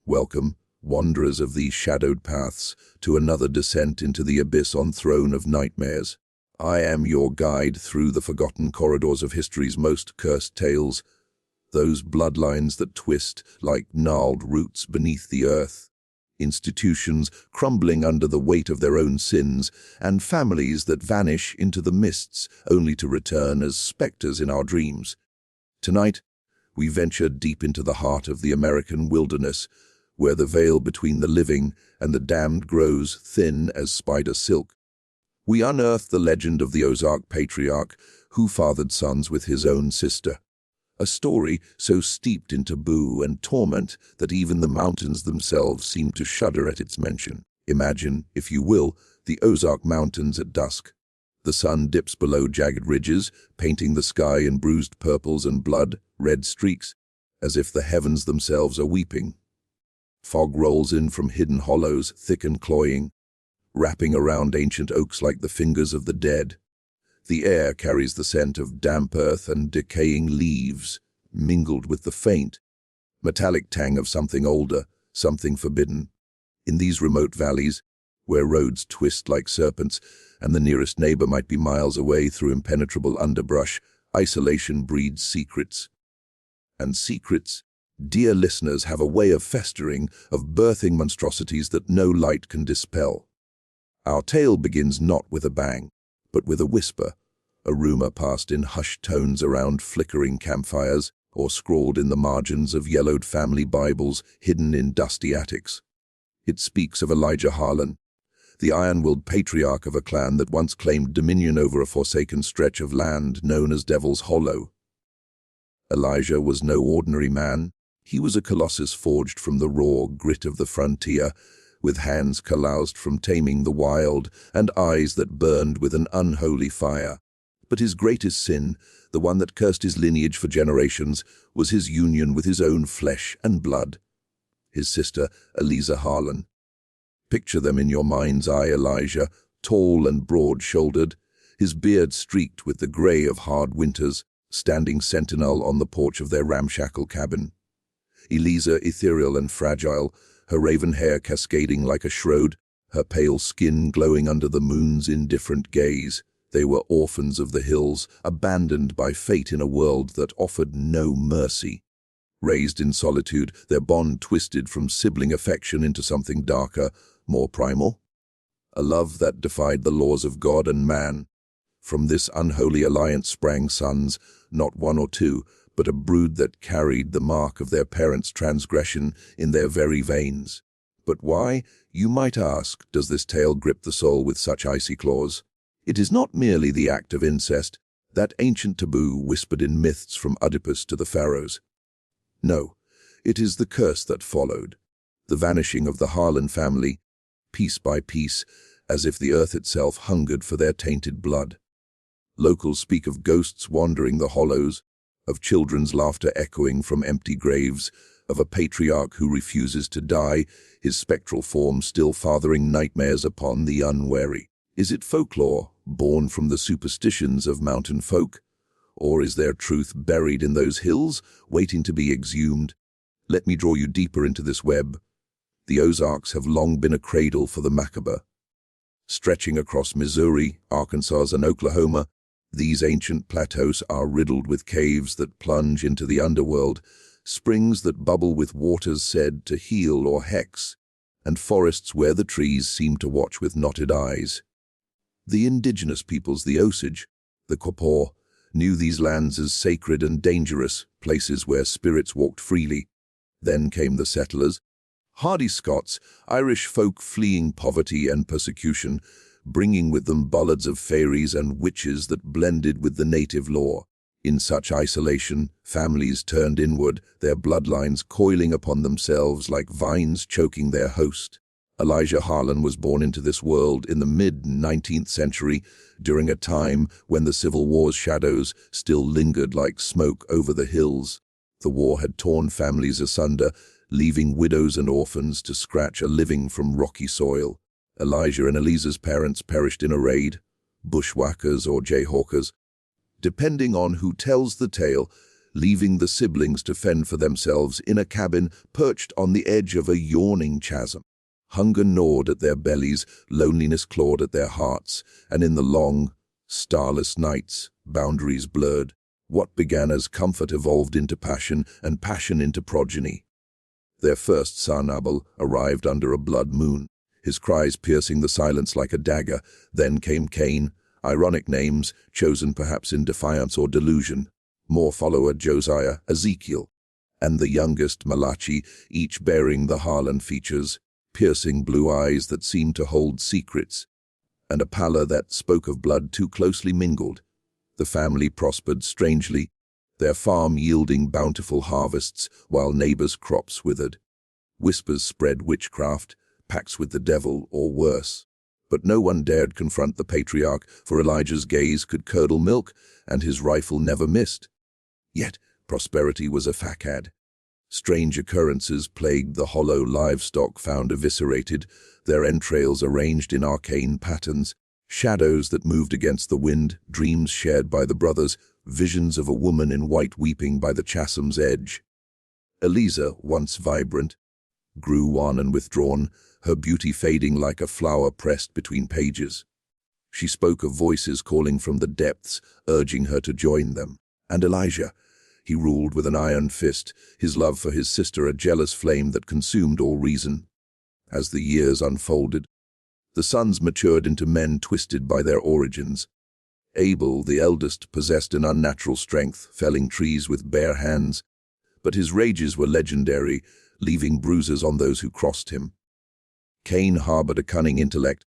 Welcome, wanderers of these shadowed paths, to another descent into the abyss on throne of nightmares. I am your guide through the forgotten corridors of history's most cursed tales, those bloodlines that twist like gnarled roots beneath the earth, institutions crumbling under the weight of their own sins, and families that vanish into the mists only to return as specters in our dreams. Tonight, we venture deep into the heart of the American wilderness, where the veil between the living and the damned grows thin as spider silk. We unearth the legend of the Ozark Patriarch, who fathered sons with his own sister. A story so steeped in taboo and torment that even the mountains themselves seem to shudder at its mention. Imagine, if you will, the Ozark Mountains at dusk. The sun dips below jagged ridges, painting the sky in bruised purples and blood-red streaks, as if the heavens themselves are weeping. Fog rolls in from hidden hollows, thick and cloying, wrapping around ancient oaks like the fingers of the dead. The air carries the scent of damp earth and decaying leaves, mingled with the faint, metallic tang of something older, something forbidden. In these remote valleys, where roads twist like serpents and the nearest neighbor might be miles away through impenetrable underbrush, isolation breeds secrets. And secrets, dear listeners, have a way of festering, of birthing monstrosities that no light can dispel. Our tale begins not with a bang, but with a whisper, a rumor passed in hushed tones around flickering campfires or scrawled in the margins of yellowed family Bibles hidden in dusty attics. It speaks of Elijah Shelton, the iron-willed patriarch of a clan that once claimed dominion over a forsaken stretch of land known as Devil's Hollow. Elijah was no ordinary man. He was a colossus forged from the raw grit of the frontier, with hands calloused from taming the wild and eyes that burned with an unholy fire. But his greatest sin, the one that cursed his lineage for generations, was his union with his own flesh and blood. His sister, Elijah Shelton. Picture them in your mind's eye: Elijah, tall and broad-shouldered, his beard streaked with the grey of hard winters, standing sentinel on the porch of their ramshackle cabin. Elijah, ethereal and fragile, her raven hair cascading like a shroud, her pale skin glowing under the moon's indifferent gaze. They were orphans of the hills, abandoned by fate in a world that offered no mercy. Raised in solitude, their bond twisted from sibling affection into something darker, more primal. A love that defied the laws of God and man. From this unholy alliance sprang sons, not one or two, but a brood that carried the mark of their parents' transgression in their very veins. But why, you might ask, does this tale grip the soul with such icy claws? It is not merely the act of incest, that ancient taboo whispered in myths from Oedipus to the pharaohs. No, it is the curse that followed, the vanishing of the Shelton family, piece by piece, as if the earth itself hungered for their tainted blood. Locals speak of ghosts wandering the hollows, of children's laughter echoing from empty graves, of a patriarch who refuses to die, his spectral form still fathering nightmares upon the unwary. Is it folklore, born from the superstitions of mountain folk? Or is there truth buried in those hills, waiting to be exhumed? Let me draw you deeper into this web. The Ozarks have long been a cradle for the macabre. Stretching across Missouri, Arkansas, and Oklahoma, these ancient plateaus are riddled with caves that plunge into the underworld, springs that bubble with waters said to heal or hex, and forests where the trees seem to watch with knotted eyes. The indigenous peoples, the Osage, the Quapaw, knew these lands as sacred and dangerous, places where spirits walked freely. Then came the settlers, hardy Scots, Irish folk fleeing poverty and persecution, bringing with them ballads of fairies and witches that blended with the native lore. In such isolation, families turned inward, their bloodlines coiling upon themselves like vines choking their host. Elijah Shelton was born into this world in the mid-19th century, during a time when the Civil War's shadows still lingered like smoke over the hills. The war had torn families asunder, leaving widows and orphans to scratch a living from rocky soil. Elijah and Eliza's parents perished in a raid, bushwhackers or jayhawkers. Depending on who tells the tale, leaving the siblings to fend for themselves in a cabin perched on the edge of a yawning chasm. Hunger gnawed at their bellies, loneliness clawed at their hearts, and in the long, starless nights, boundaries blurred. What began as comfort evolved into passion, and passion into progeny. Their first son, Abel, arrived under a blood moon, his cries piercing the silence like a dagger. Then came Cain, ironic names, chosen perhaps in defiance or delusion. More follower Josiah, Ezekiel, and the youngest Malachi, each bearing the Harlan features, piercing blue eyes that seemed to hold secrets, and a pallor that spoke of blood too closely mingled. The family prospered strangely, their farm yielding bountiful harvests while neighbors' crops withered. Whispers spread witchcraft, pacts with the devil, or worse. But no one dared confront the patriarch, for Elijah's gaze could curdle milk, and his rifle never missed. Yet prosperity was a facade. Strange occurrences plagued the hollow livestock found eviscerated, their entrails arranged in arcane patterns, shadows that moved against the wind, dreams shared by the brothers, visions of a woman in white weeping by the chasm's edge. Eliza, once vibrant, grew wan and withdrawn, her beauty fading like a flower pressed between pages. She spoke of voices calling from the depths, urging her to join them. And Elijah, he ruled with an iron fist, his love for his sister a jealous flame that consumed all reason. As the years unfolded, the sons matured into men twisted by their origins. Abel, the eldest, possessed an unnatural strength, felling trees with bare hands, but his rages were legendary, leaving bruises on those who crossed him. Cain harbored a cunning intellect,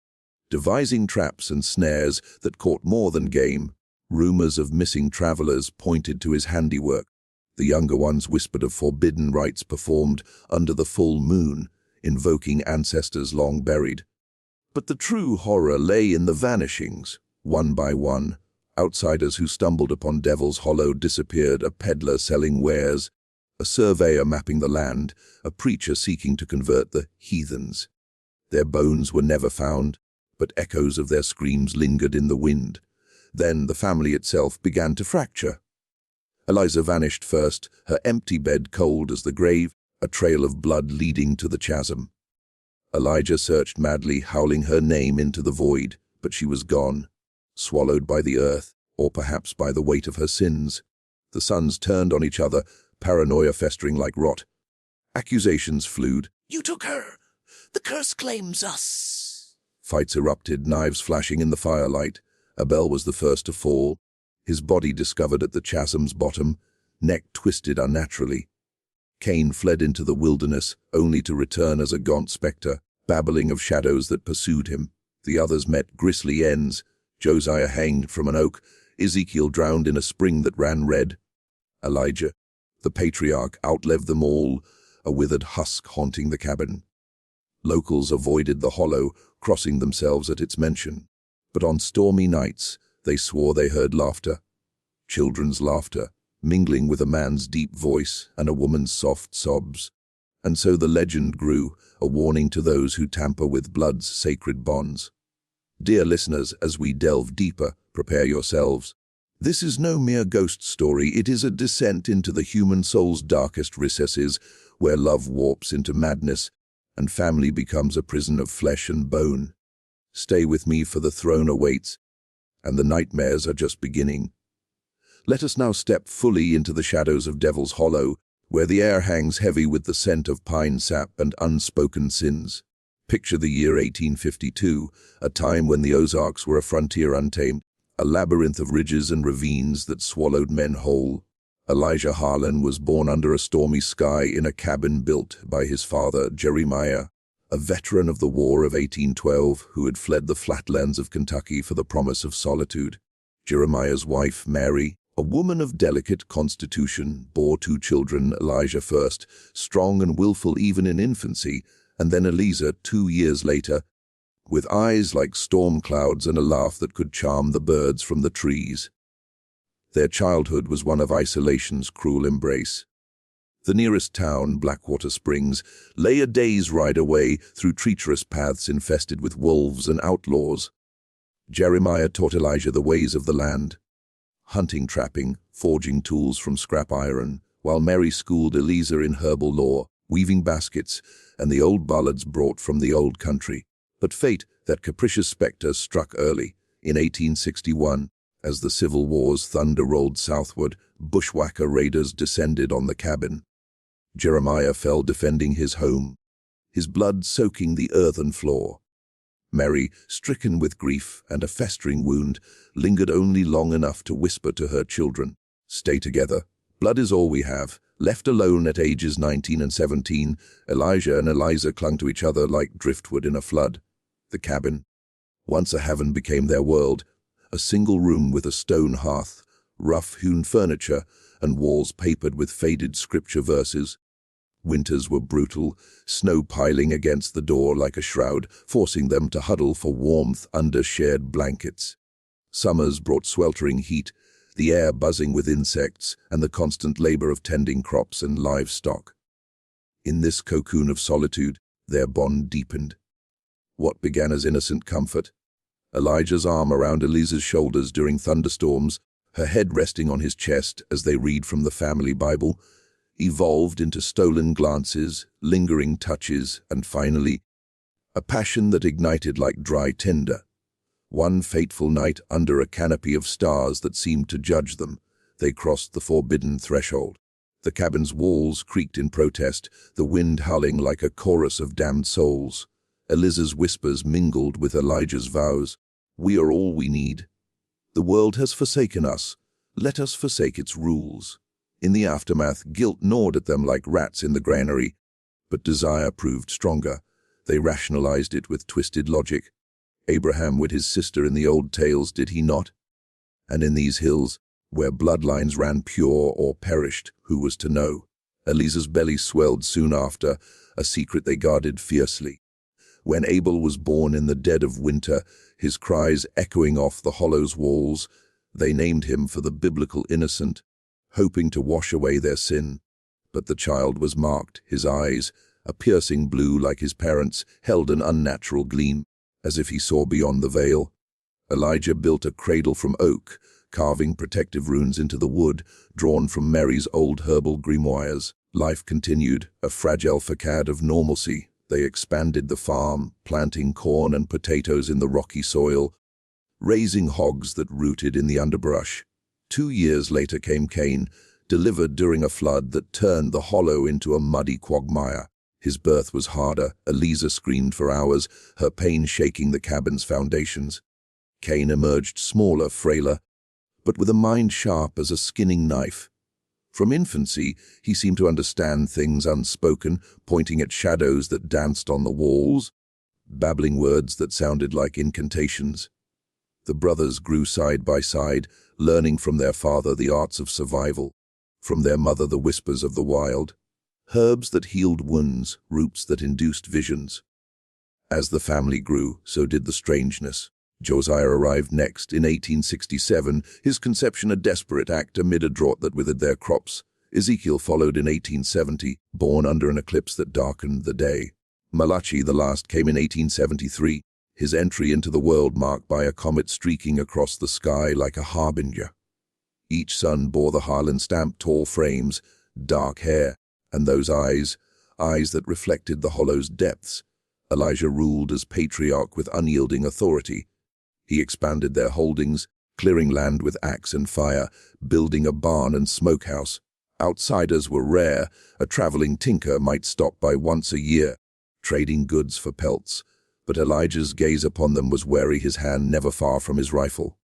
devising traps and snares that caught more than game. Rumors of missing travelers pointed to his handiwork. The younger ones whispered of forbidden rites performed under the full moon, invoking ancestors long buried. But the true horror lay in the vanishings. One by one, outsiders who stumbled upon Devil's Hollow disappeared, a peddler selling wares, a surveyor mapping the land, a preacher seeking to convert the heathens. Their bones were never found, but echoes of their screams lingered in the wind. Then the family itself began to fracture. Eliza vanished first, her empty bed cold as the grave, a trail of blood leading to the chasm. Elijah searched madly, howling her name into the void, but she was gone, swallowed by the earth, or perhaps by the weight of her sins. The sons turned on each other, paranoia festering like rot. Accusations flew. "You took her! The curse claims us!" Fights erupted, knives flashing in the firelight. Abel was the first to fall, his body discovered at the chasm's bottom, neck twisted unnaturally. Cain fled into the wilderness, only to return as a gaunt spectre, babbling of shadows that pursued him. The others met grisly ends. Josiah hanged from an oak, Ezekiel drowned in a spring that ran red. Elijah, the patriarch, outlived them all, a withered husk haunting the cabin. Locals avoided the hollow, crossing themselves at its mention. But on stormy nights, they swore they heard laughter. Children's laughter, mingling with a man's deep voice and a woman's soft sobs. And so the legend grew, a warning to those who tamper with blood's sacred bonds. Dear listeners, as we delve deeper, prepare yourselves. This is no mere ghost story, it is a descent into the human soul's darkest recesses, where love warps into madness and family becomes a prison of flesh and bone. Stay with me, for the throne awaits, and the nightmares are just beginning. Let us now step fully into the shadows of Devil's Hollow, where the air hangs heavy with the scent of pine sap and unspoken sins. Picture the year 1852, a time when the Ozarks were a frontier untamed, a labyrinth of ridges and ravines that swallowed men whole. Elijah Harlan was born under a stormy sky in a cabin built by his father, Jeremiah, a veteran of the War of 1812 who had fled the flatlands of Kentucky for the promise of solitude. Jeremiah's wife, Mary, a woman of delicate constitution, bore 2 children, Elijah first, strong and willful even in infancy, and then Eliza 2 years later, with eyes like storm clouds and a laugh that could charm the birds from the trees. Their childhood was one of isolation's cruel embrace. The nearest town, Blackwater Springs, lay a day's ride away through treacherous paths infested with wolves and outlaws. Jeremiah taught Elijah the ways of the land. hunting, trapping, forging tools from scrap iron, while Mary schooled Eliza in herbal lore, weaving baskets, and the old ballads brought from the old country. But fate, that capricious spectre, struck early, in 1861. As the Civil War's thunder rolled southward, bushwhacker raiders descended on the cabin. Jeremiah fell defending his home, his blood soaking the earthen floor. Mary, stricken with grief and a festering wound, lingered only long enough to whisper to her children, "Stay together. Blood is all we have." Left alone at ages 19 and 17, Elijah and Eliza clung to each other like driftwood in a flood. The cabin, once a heaven, became their world, a single room with a stone hearth, rough-hewn furniture, and walls papered with faded scripture verses. Winters were brutal, snow piling against the door like a shroud, forcing them to huddle for warmth under shared blankets. Summers brought sweltering heat, the air buzzing with insects and the constant labor of tending crops and livestock. In this cocoon of solitude, their bond deepened. What began as innocent comfort, Elijah's arm around Eliza's shoulders during thunderstorms, her head resting on his chest as they read from the family Bible, evolved into stolen glances, lingering touches, and finally, a passion that ignited like dry tinder. One fateful night, under a canopy of stars that seemed to judge them, they crossed the forbidden threshold. The cabin's walls creaked in protest, the wind howling like a chorus of damned souls. Eliza's whispers mingled with Elijah's vows. "We are all we need. The world has forsaken us. Let us forsake its rules." In the aftermath, guilt gnawed at them like rats in the granary, but desire proved stronger. They rationalized it with twisted logic. Abraham with his sister in the old tales, did he not? And in these hills, where bloodlines ran pure or perished, who was to know? Eliza's belly swelled soon after, a secret they guarded fiercely. When Abel was born in the dead of winter, his cries echoing off the hollow's walls, they named him for the biblical innocent, hoping to wash away their sin. But the child was marked, his eyes, a piercing blue like his parents', held an unnatural gleam, as if he saw beyond the veil. Elijah built a cradle from oak, carving protective runes into the wood, drawn from Mary's old herbal grimoires. Life continued, a fragile facade of normalcy. They expanded the farm, planting corn and potatoes in the rocky soil, raising hogs that rooted in the underbrush. 2 years later came Cain, delivered during a flood that turned the hollow into a muddy quagmire. His birth was harder. Eliza screamed for hours, her pain shaking the cabin's foundations. Cain emerged smaller, frailer, but with a mind sharp as a skinning knife. From infancy, he seemed to understand things unspoken, pointing at shadows that danced on the walls, babbling words that sounded like incantations. The brothers grew side by side, learning from their father the arts of survival, from their mother the whispers of the wild, herbs that healed wounds, roots that induced visions. As the family grew, so did the strangeness. Josiah arrived next in 1867, his conception a desperate act amid a drought that withered their crops. Ezekiel followed in 1870, born under an eclipse that darkened the day. Malachi, the last, came in 1873, his entry into the world marked by a comet streaking across the sky like a harbinger. Each son bore the Harlan stamp, tall frames, dark hair, and those eyes that reflected the hollow's depths. Elijah ruled as patriarch with unyielding authority. He expanded their holdings, clearing land with axe and fire, building a barn and smokehouse. Outsiders were rare. A traveling tinker might stop by once a year, trading goods for pelts, but Elijah's gaze upon them was wary, his hand never far from his rifle.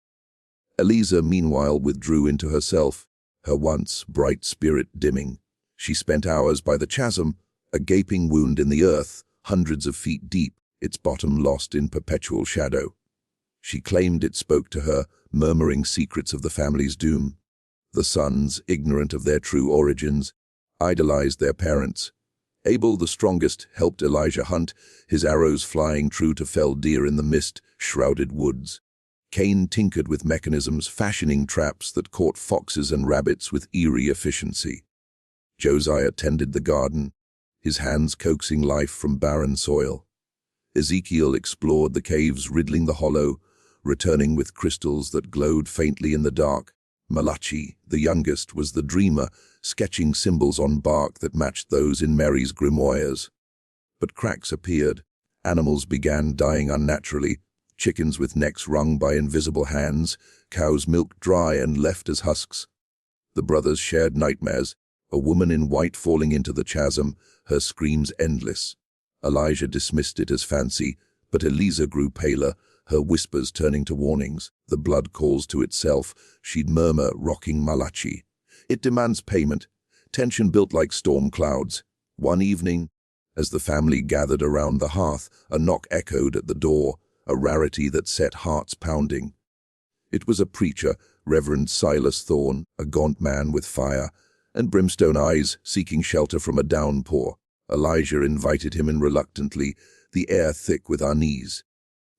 Eliza, meanwhile, withdrew into herself, her once bright spirit dimming. She spent hours by the chasm, a gaping wound in the earth, hundreds of feet deep, its bottom lost in perpetual shadow. She claimed it spoke to her, murmuring secrets of the family's doom. The sons, ignorant of their true origins, idolized their parents. Abel, the strongest, helped Elijah hunt, his arrows flying true to fell deer in the mist-shrouded woods. Cain tinkered with mechanisms, fashioning traps that caught foxes and rabbits with eerie efficiency. Josiah tended the garden, his hands coaxing life from barren soil. Ezekiel explored the caves riddling the hollow, returning with crystals that glowed faintly in the dark. Malachi, the youngest, was the dreamer, sketching symbols on bark that matched those in Mary's grimoires. But cracks appeared. Animals began dying unnaturally, chickens with necks wrung by invisible hands, cows milked dry and left as husks. The brothers shared nightmares, a woman in white falling into the chasm, her screams endless. Elijah dismissed it as fancy, but Eliza grew paler, her whispers turning to warnings. The blood calls to itself, she'd murmur, rocking Malachi. It demands payment. Tension built like storm clouds. One evening, as the family gathered around the hearth, a knock echoed at the door, a rarity that set hearts pounding. It was a preacher, Reverend Silas Thorne, a gaunt man with fire and brimstone eyes, seeking shelter from a downpour. Elijah invited him in reluctantly, the air thick with unease.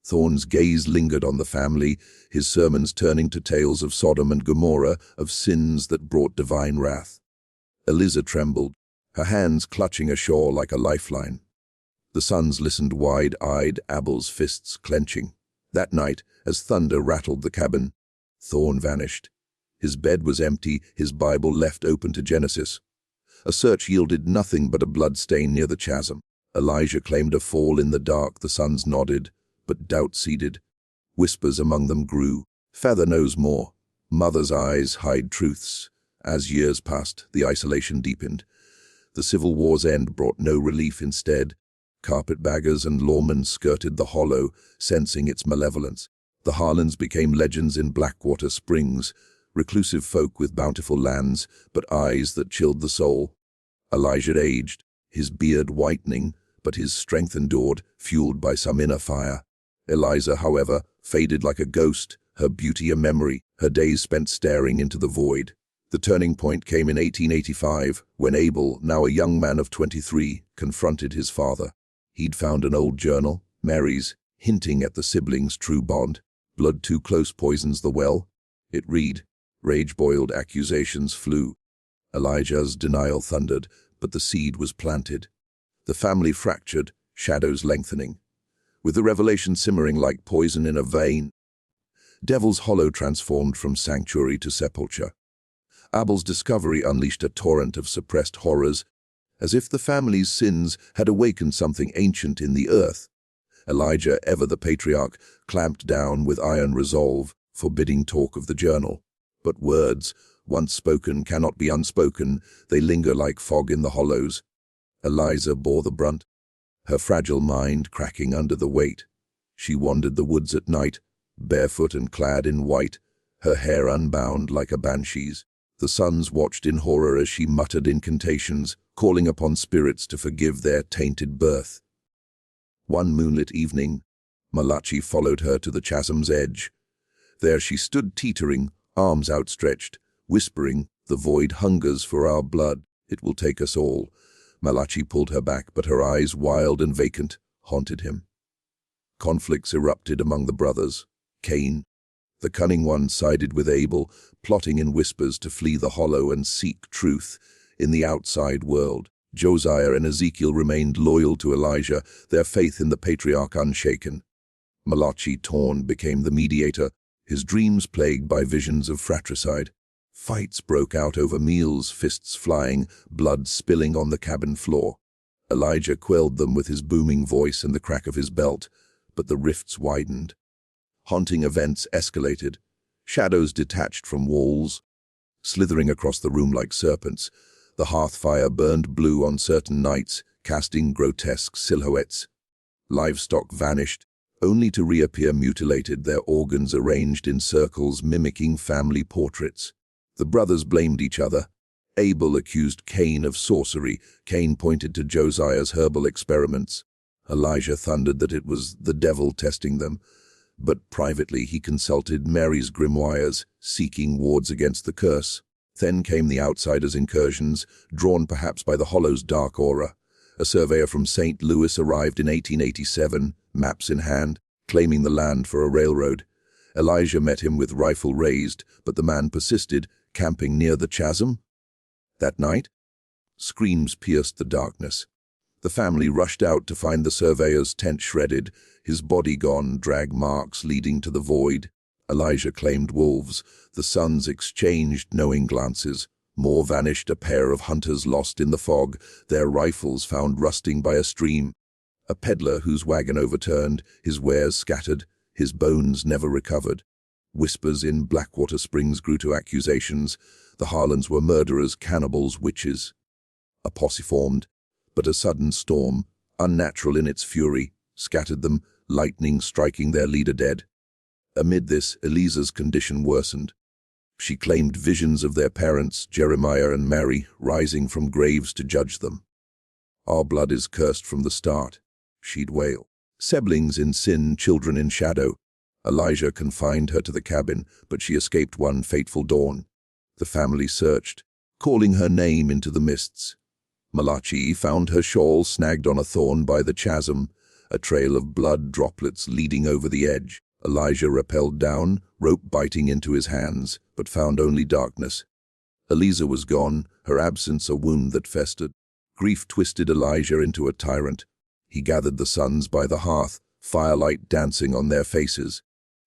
Thorne's gaze lingered on the family, his sermons turning to tales of Sodom and Gomorrah, of sins that brought divine wrath. Eliza trembled, her hands clutching a shawl like a lifeline. The sons listened wide-eyed, Abel's fists clenching. That night, as thunder rattled the cabin, Thorne vanished. His bed was empty, his Bible left open to Genesis. A search yielded nothing but a blood stain near the chasm. Elijah claimed a fall in the dark, the sons nodded, but doubt seeded. Whispers among them grew. Father knows more. Mother's eyes hide truths. As years passed, the isolation deepened. The Civil War's end brought no relief instead. Carpetbaggers and lawmen skirted the hollow, sensing its malevolence. The Harlans became legends in Blackwater Springs, reclusive folk with bountiful lands, but eyes that chilled the soul. Elijah aged, his beard whitening, but his strength endured, fueled by some inner fire. Eliza, however, faded like a ghost, her beauty a memory, her days spent staring into the void. The turning point came in 1885, when Abel, now a young man of 23, confronted his father. He'd found an old journal, Mary's, hinting at the siblings' true bond. Blood too close poisons the well. It read. Rage-boiled accusations flew. Elijah's denial thundered, but the seed was planted. The family fractured, shadows lengthening. With the revelation simmering like poison in a vein, Devil's Hollow transformed from sanctuary to sepulchre. Abel's discovery unleashed a torrent of suppressed horrors, as if the family's sins had awakened something ancient in the earth. Elijah, ever the patriarch, clamped down with iron resolve, forbidding talk of the journal. But words, once spoken, cannot be unspoken. They linger like fog in the hollows. Eliza bore the brunt, her fragile mind cracking under the weight. She wandered the woods at night, barefoot and clad in white, her hair unbound like a banshee's. The sons watched in horror as she muttered incantations, calling upon spirits to forgive their tainted birth. One moonlit evening, Malachi followed her to the chasm's edge. There she stood teetering, arms outstretched, whispering, "The void hungers for our blood. It will take us all." Malachi pulled her back, but her eyes, wild and vacant, haunted him. Conflicts erupted among the brothers. Cain, the cunning one, sided with Abel, plotting in whispers to flee the hollow and seek truth in the outside world. Josiah and Ezekiel remained loyal to Elijah, their faith in the patriarch unshaken. Malachi, torn, became the mediator, his dreams plagued by visions of fratricide. Fights broke out over meals, fists flying, blood spilling on the cabin floor. Elijah quelled them with his booming voice and the crack of his belt, but the rifts widened. Haunting events escalated. Shadows detached from walls, slithering across the room like serpents. The hearth fire burned blue on certain nights, casting grotesque silhouettes. Livestock vanished, only to reappear mutilated, their organs arranged in circles mimicking family portraits. The brothers blamed each other. Abel accused Cain of sorcery. Cain pointed to Josiah's herbal experiments. Elijah thundered that it was the devil testing them, but privately he consulted Mary's grimoires, seeking wards against the curse. Then came the outsiders' incursions, drawn perhaps by the Hollow's dark aura. A surveyor from St. Louis arrived in 1887, maps in hand, claiming the land for a railroad. Elijah met him with rifle raised, but the man persisted, camping near the chasm. That night, screams pierced the darkness. The family rushed out to find the surveyor's tent shredded, his body gone, drag marks leading to the void. Elijah claimed wolves. The sons exchanged knowing glances. More vanished, a pair of hunters lost in the fog, their rifles found rusting by a stream. A peddler whose wagon overturned, his wares scattered, his bones never recovered. Whispers in Blackwater Springs grew to accusations. The Harlans were murderers, cannibals, witches. A posse formed, but a sudden storm, unnatural in its fury, scattered them, lightning striking their leader dead. Amid this, Eliza's condition worsened. She claimed visions of their parents, Jeremiah and Mary, rising from graves to judge them. "Our blood is cursed from the start," she'd wail. "Siblings in sin, children in shadow." Elijah confined her to the cabin, but she escaped one fateful dawn. The family searched, calling her name into the mists. Malachi found her shawl snagged on a thorn by the chasm, a trail of blood droplets leading over the edge. Elijah rappelled down, rope biting into his hands, but found only darkness. Eliza was gone, her absence a wound that festered. Grief twisted Elijah into a tyrant. He gathered the sons by the hearth, firelight dancing on their faces.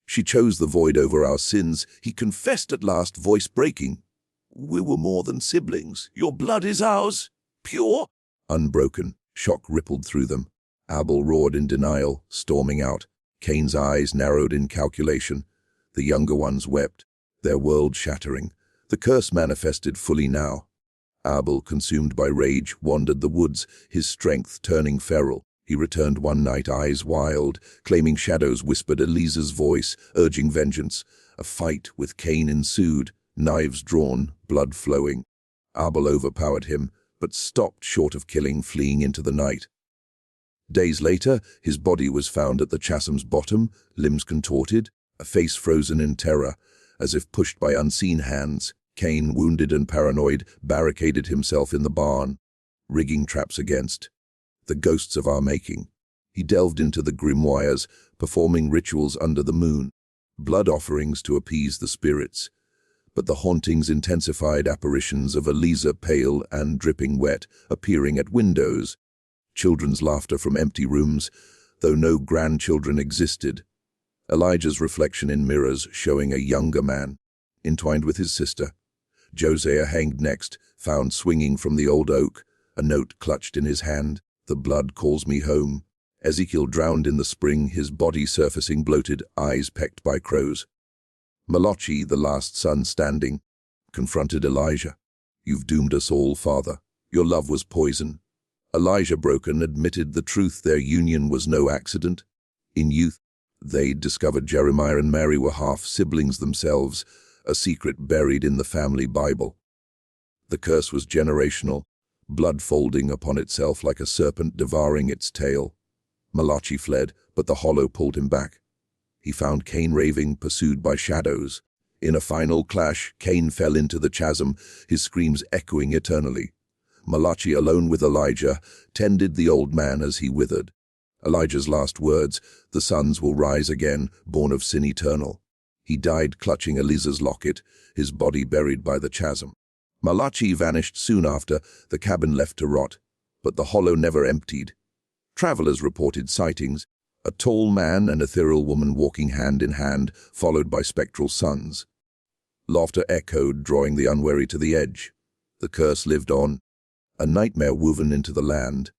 "She chose the void over our sins," he confessed at last, voice breaking. "We were more than siblings. Your blood is ours, pure." Unbroken, shock rippled through them. Abel roared in denial, storming out. Cain's eyes narrowed in calculation. The younger ones wept, their world shattering. The curse manifested fully now. Abel, consumed by rage, wandered the woods, his strength turning feral. He returned one night, eyes wild, claiming shadows whispered Eliza's voice, urging vengeance. A fight with Cain ensued, knives drawn, blood flowing. Abel overpowered him, but stopped short of killing, fleeing into the night. Days later, his body was found at the chasm's bottom, limbs contorted, a face frozen in terror, as if pushed by unseen hands. Cain, wounded and paranoid, barricaded himself in the barn, rigging traps against the ghosts of our making. He delved into the grimoires, performing rituals under the moon, blood offerings to appease the spirits. But the hauntings intensified, apparitions of Eliza, pale and dripping wet, appearing at windows. Children's laughter from empty rooms, though no grandchildren existed. Elijah's reflection in mirrors showing a younger man, entwined with his sister. Josiah hanged next, found swinging from the old oak, a note clutched in his hand. "The blood calls me home." Ezekiel drowned in the spring, his body surfacing bloated, eyes pecked by crows. Malachi, the last son standing, confronted Elijah. "You've doomed us all, Father. Your love was poison." Elijah, broken, admitted the truth. Their union was no accident. In youth, they'd discovered Jeremiah and Mary were half-siblings themselves, a secret buried in the family Bible. The curse was generational, blood folding upon itself like a serpent devouring its tail. Malachi fled, but the hollow pulled him back. He found Cain raving, pursued by shadows. In a final clash, Cain fell into the chasm, his screams echoing eternally. Malachi, alone with Elijah, tended the old man as he withered. Elijah's last words, "The sons will rise again, born of sin eternal." He died clutching Eliza's locket, his body buried by the chasm. Malachi vanished soon after, the cabin left to rot, but the hollow never emptied. Travelers reported sightings, a tall man and ethereal woman walking hand in hand, followed by spectral sons. Laughter echoed, drawing the unwary to the edge. The curse lived on, a nightmare woven into the land.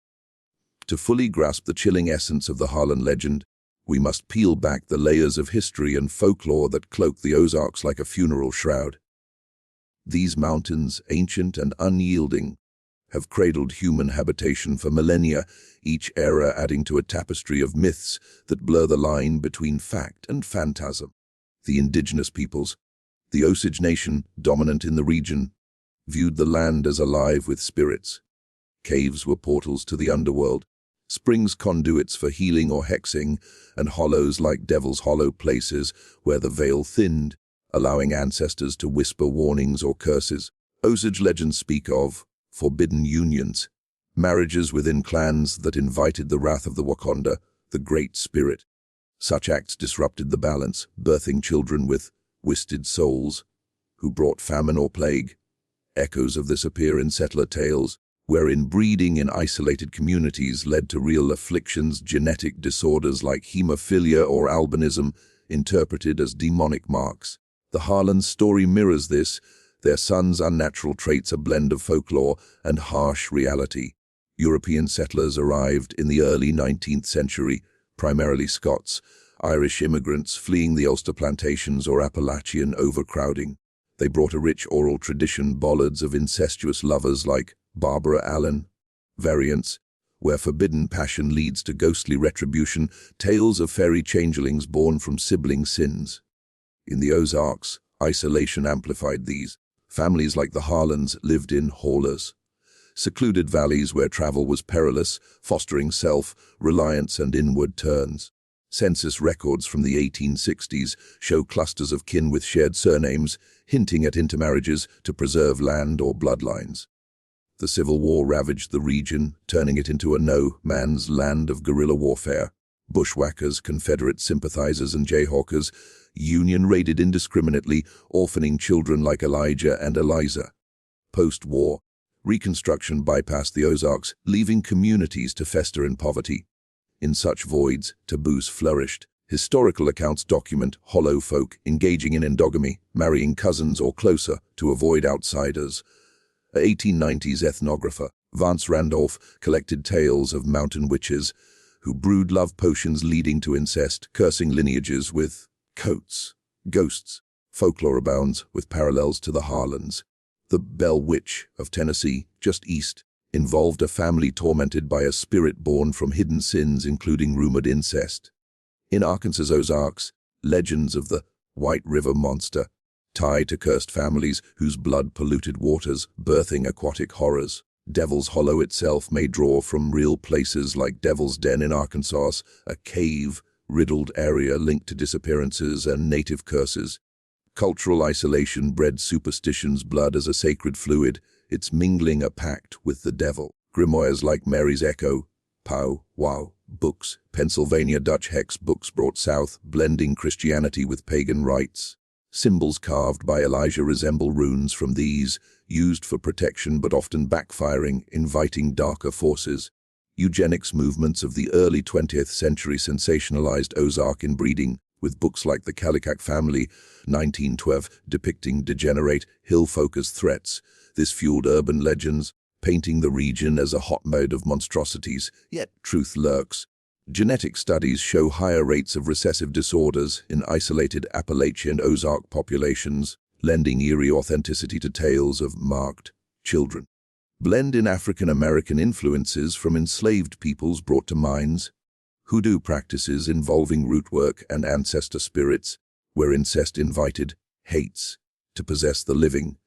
To fully grasp the chilling essence of the Harlan legend, we must peel back the layers of history and folklore that cloak the Ozarks like a funeral shroud. These mountains, ancient and unyielding, have cradled human habitation for millennia, each era adding to a tapestry of myths that blur the line between fact and phantasm. The indigenous peoples, the Osage Nation, dominant in the region, viewed the land as alive with spirits. Caves were portals to the underworld, springs conduits for healing or hexing, and hollows like Devil's Hollow, places where the veil thinned, allowing ancestors to whisper warnings or curses. Osage legends speak of forbidden unions, marriages within clans that invited the wrath of the Wakanda, the Great Spirit. Such acts disrupted the balance, birthing children with twisted souls, who brought famine or plague. Echoes of this appear in settler tales, wherein breeding in isolated communities led to real afflictions, genetic disorders like hemophilia or albinism, interpreted as demonic marks. The Harlan's story mirrors this. Their son's unnatural traits, a blend of folklore and harsh reality. European settlers arrived in the early 19th century, primarily Scots, Irish immigrants fleeing the Ulster plantations or Appalachian overcrowding. They brought a rich oral tradition, ballads of incestuous lovers like Barbara Allen, variants, where forbidden passion leads to ghostly retribution, tales of fairy changelings born from sibling sins. In the Ozarks, isolation amplified these. Families like the Harlans lived in haulers, secluded valleys where travel was perilous, fostering self-reliance and inward turns. Census records from the 1860s show clusters of kin with shared surnames, hinting at intermarriages to preserve land or bloodlines. The Civil War ravaged the region, turning it into a no-man's land of guerrilla warfare. Bushwhackers, Confederate sympathizers, and Jayhawkers, Union raided indiscriminately, orphaning children like Elijah and Eliza. Post-war, Reconstruction bypassed the Ozarks, leaving communities to fester in poverty. In such voids, taboos flourished. Historical accounts document hollow folk engaging in endogamy, marrying cousins or closer to avoid outsiders. A 1890s ethnographer, Vance Randolph, collected tales of mountain witches who brewed love potions leading to incest, cursing lineages with coats, ghosts. Folklore abounds with parallels to the Harlans. The Bell Witch of Tennessee, just east, involved a family tormented by a spirit born from hidden sins, including rumored incest. In Arkansas's Ozarks, legends of the White River Monster tie to cursed families whose blood polluted waters, birthing aquatic horrors. Devil's Hollow itself may draw from real places like Devil's Den in Arkansas, a cave-riddled area linked to disappearances and native curses. Cultural isolation bred superstitions, blood as a sacred fluid, its mingling a pact with the devil. Grimoires like Mary's Echo, Pow Wow books, Pennsylvania Dutch hex books brought south, blending Christianity with pagan rites. Symbols carved by Elijah resemble runes from these, used for protection but often backfiring, inviting darker forces. Eugenics movements of the early 20th century sensationalized Ozark inbreeding, with books like The Kallikak Family, 1912, depicting degenerate, hill-folk as threats. This fueled urban legends, painting the region as a hotbed of monstrosities, yet truth lurks. Genetic studies show higher rates of recessive disorders in isolated Appalachian Ozark populations, lending eerie authenticity to tales of marked children. Blend in African-American influences from enslaved peoples brought to minds. Hoodoo practices involving root work and ancestor spirits, where incest invited hates to possess the living.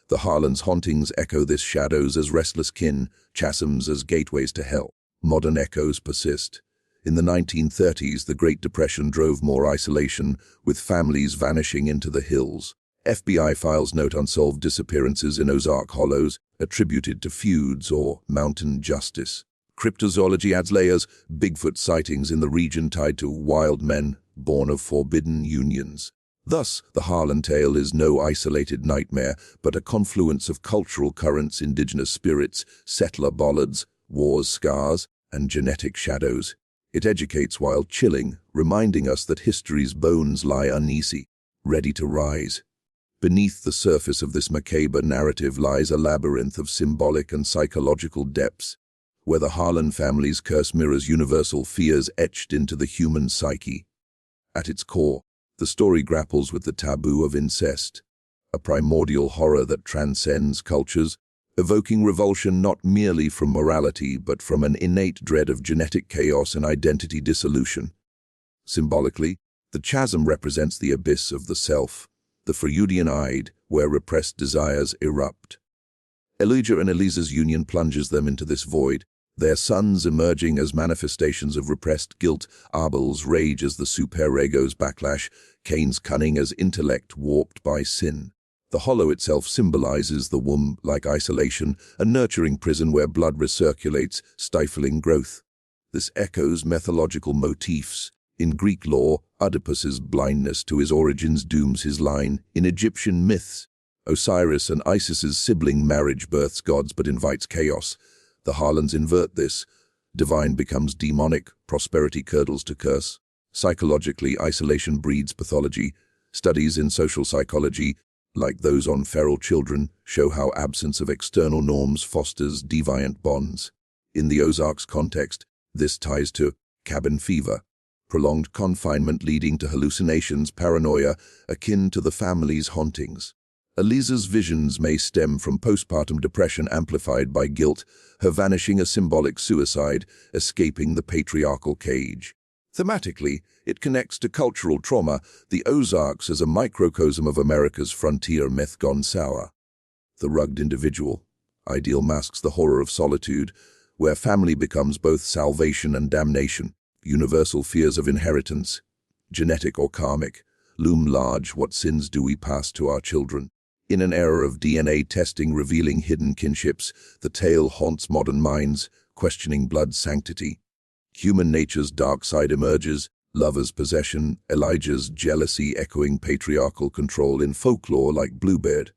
The Harlan's hauntings echo this, shadows as restless kin, chasms as gateways to hell. Modern echoes persist. In the 1930s, the Great Depression drove more isolation, with families vanishing into the hills. FBI files note unsolved disappearances in Ozark Hollows, attributed to feuds or mountain justice. Cryptozoology adds layers, Bigfoot sightings in the region tied to wild men born of forbidden unions. Thus, the Harlan tale is no isolated nightmare, but a confluence of cultural currents, indigenous spirits, settler ballads, wars scars, and genetic shadows. It educates while chilling, reminding us that history's bones lie uneasy, ready to rise. Beneath the surface of this macabre narrative lies a labyrinth of symbolic and psychological depths, where the Harlan family's curse mirrors universal fears etched into the human psyche. At its core, the story grapples with the taboo of incest, a primordial horror that transcends cultures, evoking revulsion not merely from morality but from an innate dread of genetic chaos and identity dissolution. Symbolically, the chasm represents the abyss of the self, the Freudian id, where repressed desires erupt. Elijah and Eliza's union plunges them into this void, their sons emerging as manifestations of repressed guilt, Abel's rage as the superego's backlash, Cain's cunning as intellect warped by sin. The hollow itself symbolizes the womb, like isolation, a nurturing prison where blood recirculates, stifling growth. This echoes mythological motifs. In Greek lore, Oedipus's blindness to his origins dooms his line. In Egyptian myths, Osiris and Isis's sibling marriage births gods but invites chaos. The Harlans invert this. Divine becomes demonic, prosperity curdles to curse. Psychologically, isolation breeds pathology. Studies in social psychology, like those on feral children, show how absence of external norms fosters deviant bonds. In the Ozarks context, this ties to cabin fever, prolonged confinement leading to hallucinations, paranoia, akin to the family's hauntings. Eliza's visions may stem from postpartum depression amplified by guilt, her vanishing a symbolic suicide, escaping the patriarchal cage. Thematically, it connects to cultural trauma, the Ozarks as a microcosm of America's frontier myth gone sour. The rugged individual ideal masks the horror of solitude, where family becomes both salvation and damnation. Universal fears of inheritance, genetic or karmic, loom large. What sins do we pass to our children? In an era of DNA testing revealing hidden kinships, the tale haunts modern minds, questioning blood sanctity. Human nature's dark side emerges, lover's possession, Elijah's jealousy echoing patriarchal control in folklore like Bluebeard.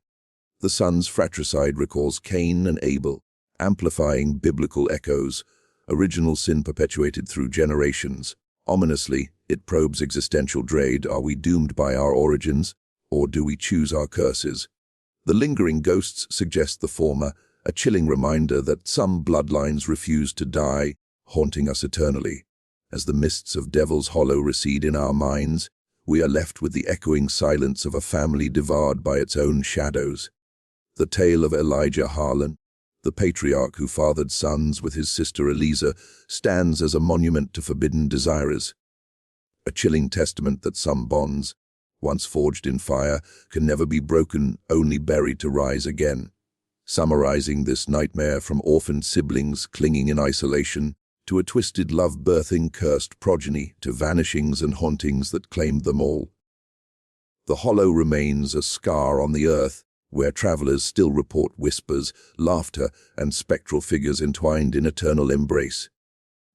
The son's fratricide recalls Cain and Abel, amplifying biblical echoes, original sin perpetuated through generations. Ominously, it probes existential dread. Are we doomed by our origins, or do we choose our curses? The lingering ghosts suggest the former, a chilling reminder that some bloodlines refuse to die, haunting us eternally. As the mists of Devil's Hollow recede in our minds, we are left with the echoing silence of a family devoured by its own shadows. The tale of Elijah Harlan, the patriarch who fathered sons with his sister Eliza, stands as a monument to forbidden desires, a chilling testament that some bonds, once forged in fire, can never be broken, only buried to rise again. Summarizing this nightmare from orphaned siblings clinging in isolation, to a twisted love-birthing cursed progeny, to vanishings and hauntings that claimed them all. The hollow remains a scar on the earth, where travelers still report whispers, laughter, and spectral figures entwined in eternal embrace.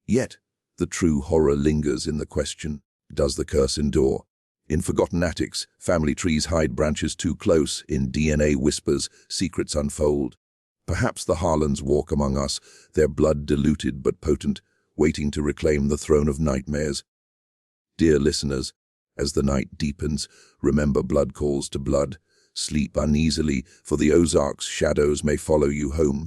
Yet, the true horror lingers in the question, does the curse endure? In forgotten attics, family trees hide branches too close. In DNA whispers, secrets unfold. Perhaps the Harlans walk among us, their blood diluted but potent, waiting to reclaim the throne of nightmares. Dear listeners, as the night deepens, remember blood calls to blood. Sleep uneasily, for the Ozarks' shadows may follow you home.